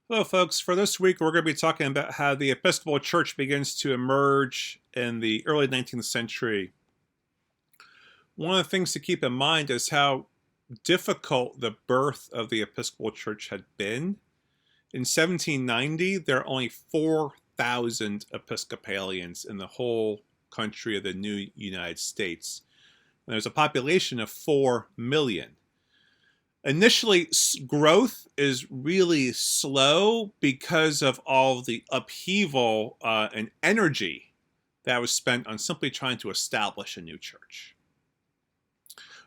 Hello, folks. For this week, we're going to be talking about how the Episcopal Church begins to emerge in the early 19th century. One of the things to keep in mind is how difficult the birth of the Episcopal Church had been. In 1790, there are only 4,000 Episcopalians in the whole country of the new United States. And there's a population of 4 million. Initially, growth is really slow because of all the upheaval and energy that was spent on simply trying to establish a new church.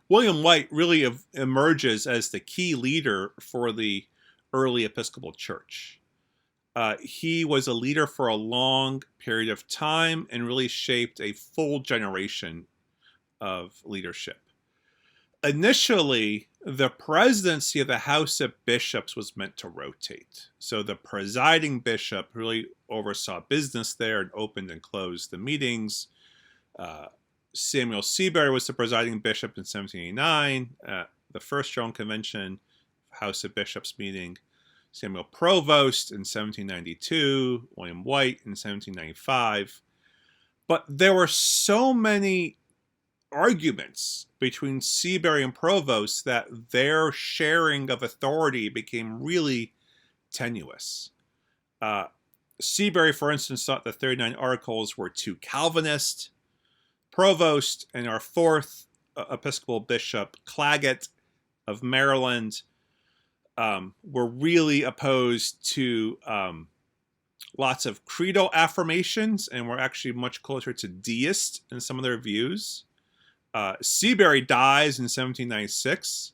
William White really emerges as the key leader for the early Episcopal Church. He was a leader for a long period of time and really shaped a full generation of leadership. Initially, the presidency of the House of Bishops was meant to rotate. So the presiding bishop really oversaw business there and opened and closed the meetings. Samuel Seabury was the presiding bishop in 1789 at the First General Convention, House of Bishops meeting. Samuel Provost in 1792, William White in 1795. But there were so many arguments between Seabury and Provost that their sharing of authority became really tenuous. Seabury, for instance, thought the 39 Articles were too Calvinist. Provost and our fourth Episcopal Bishop, Clagett of Maryland, were really opposed to lots of creedal affirmations and were actually much closer to deist in some of their views. Seabury dies in 1796.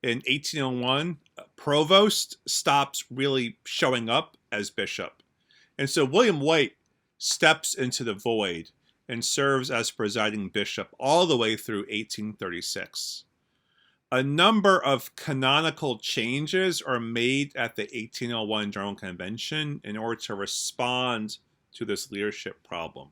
In 1801, Provost stops really showing up as bishop. And so William White steps into the void and serves as presiding bishop all the way through 1836. A number of canonical changes are made at the 1801 General Convention in order to respond to this leadership problem.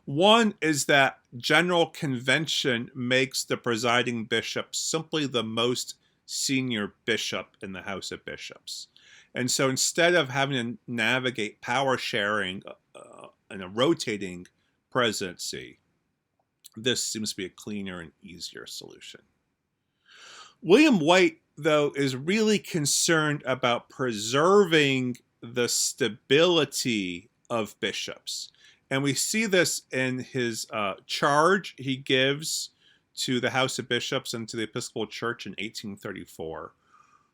One is that General Convention makes the presiding bishop simply the most senior bishop in the House of Bishops. And so instead of having to navigate power sharing in a rotating presidency, this seems to be a cleaner and easier solution. William White, though, is really concerned about preserving the stability of bishops. And we see this in his charge he gives to the House of Bishops and to the Episcopal Church in 1834,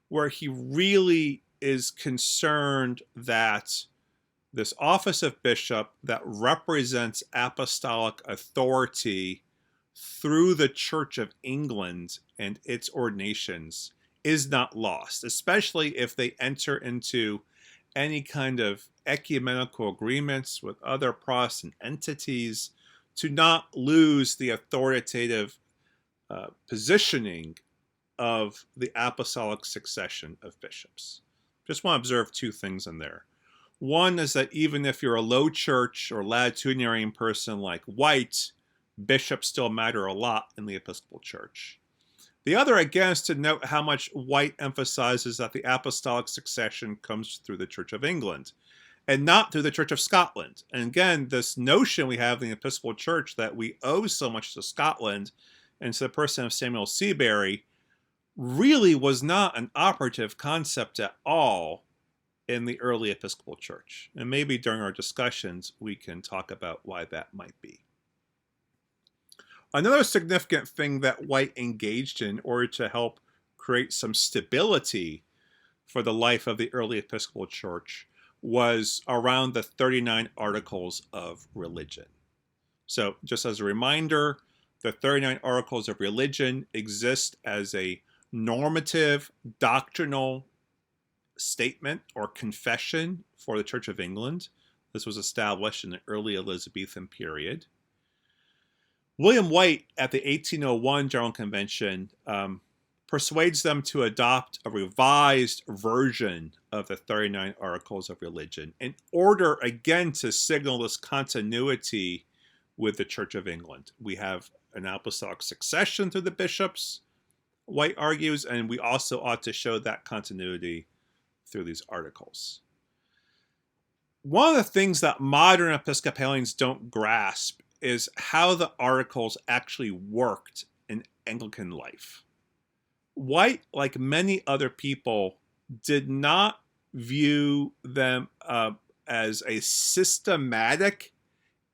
where he really is concerned that this office of bishop that represents apostolic authority through the Church of England and its ordinations is not lost, especially if they enter into any kind of ecumenical agreements with other Protestant entities, to not lose the authoritative positioning of the apostolic succession of bishops. Just want to observe two things in there. One is that even if you're a low church or latitudinarian person like White, bishops still matter a lot in the Episcopal Church. The other, again, is to note how much White emphasizes that the apostolic succession comes through the Church of England and not through the Church of Scotland. And again, this notion we have in the Episcopal Church that we owe so much to Scotland and to the person of Samuel Seabury really was not an operative concept at all in the early Episcopal Church. And maybe during our discussions, we can talk about why that might be. Another significant thing that White engaged in order to help create some stability for the life of the early Episcopal Church was around the 39 Articles of Religion. So just as a reminder, the 39 Articles of Religion exist as a normative doctrinal statement or confession for the Church of England. This was established in the early Elizabethan period. William White, at the 1801 General Convention, persuades them to adopt a revised version of the 39 Articles of Religion in order, again, to signal this continuity with the Church of England. We have an apostolic succession through the bishops, White argues, and we also ought to show that continuity through these articles. One of the things that modern Episcopalians don't grasp is how the articles actually worked in Anglican life. White, like many other people, did not view them as a systematic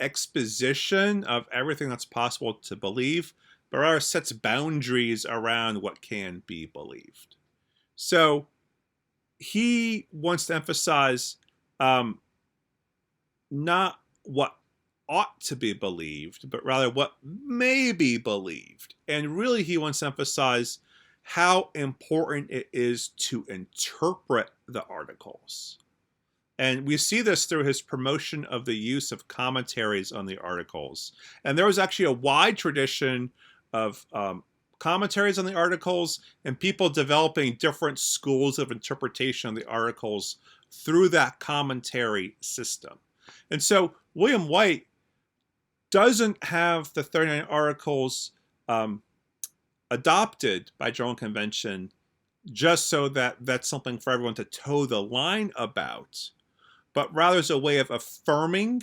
exposition of everything that's possible to believe, but rather sets boundaries around what can be believed. So he wants to emphasize not what ought to be believed, but rather what may be believed. And really, he wants to emphasize how important it is to interpret the articles. And we see this through his promotion of the use of commentaries on the articles. And there was actually a wide tradition of commentaries on the articles and people developing different schools of interpretation of the articles through that commentary system. And so William White doesn't have the 39 articles adopted by General Convention just so that that's something for everyone to toe the line about, but rather as a way of affirming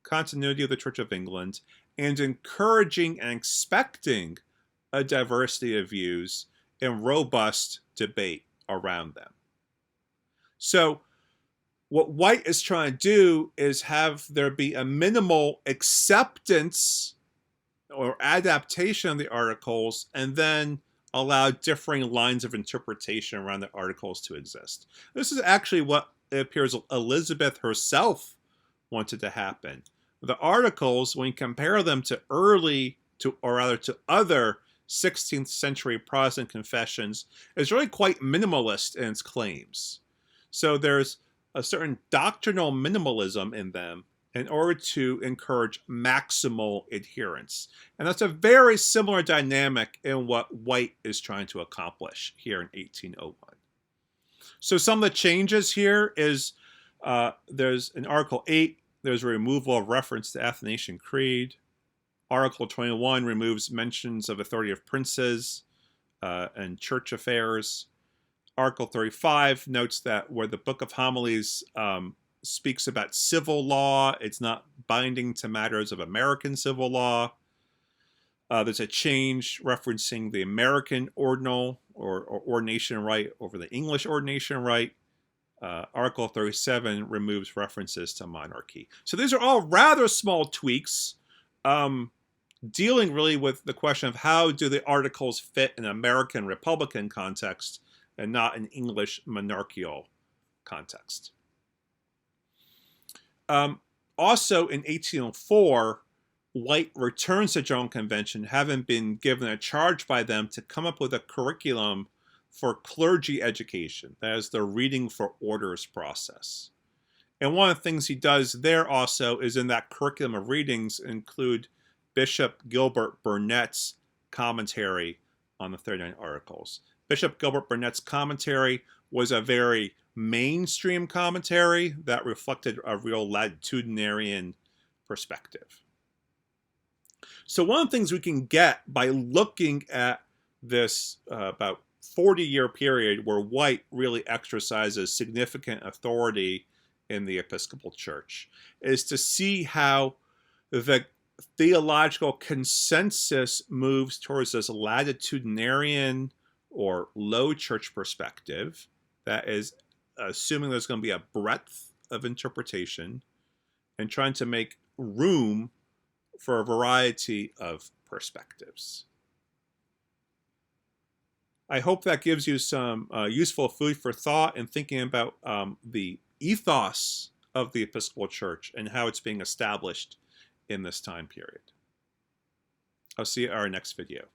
continuity of the Church of England and encouraging and expecting a diversity of views and robust debate around them. So what White is trying to do is have there be a minimal acceptance or adaptation of the articles and then allow differing lines of interpretation around the articles to exist. This is actually what it appears Elizabeth herself wanted to happen. The articles, when you compare them to other 16th century Protestant confessions, is really quite minimalist in its claims. So there's a certain doctrinal minimalism in them in order to encourage maximal adherence. And that's a very similar dynamic in what White is trying to accomplish here in 1801. So some of the changes here is there's in Article 8, there's a removal of reference to Athanasian Creed. Article 21 removes mentions of authority of princes and church affairs. Article 35 notes that where the Book of Homilies speaks about civil law, it's not binding to matters of American civil law. There's a change referencing the American ordinal or ordination rite over the English ordination rite. Article 37 removes references to monarchy. So these are all rather small tweaks, dealing really with the question of how do the articles fit in an American Republican context and not an English monarchical context. Also in 1804, White returns to General Convention, having been given a charge by them to come up with a curriculum for clergy education. That is the reading for orders process. And one of the things he does there also is in that curriculum of readings include Bishop Gilbert Burnet's commentary on the 39 articles. Bishop Gilbert Burnet's commentary was a very mainstream commentary that reflected a real latitudinarian perspective. So one of the things we can get by looking at this about 40-year period where White really exercises significant authority in the Episcopal Church is to see how the theological consensus moves towards this latitudinarian or low church perspective that is assuming there's going to be a breadth of interpretation and trying to make room for a variety of perspectives. I hope that gives you some useful food for thought in thinking about the ethos of the Episcopal Church and how it's being established in this time period. I'll see you at our next video.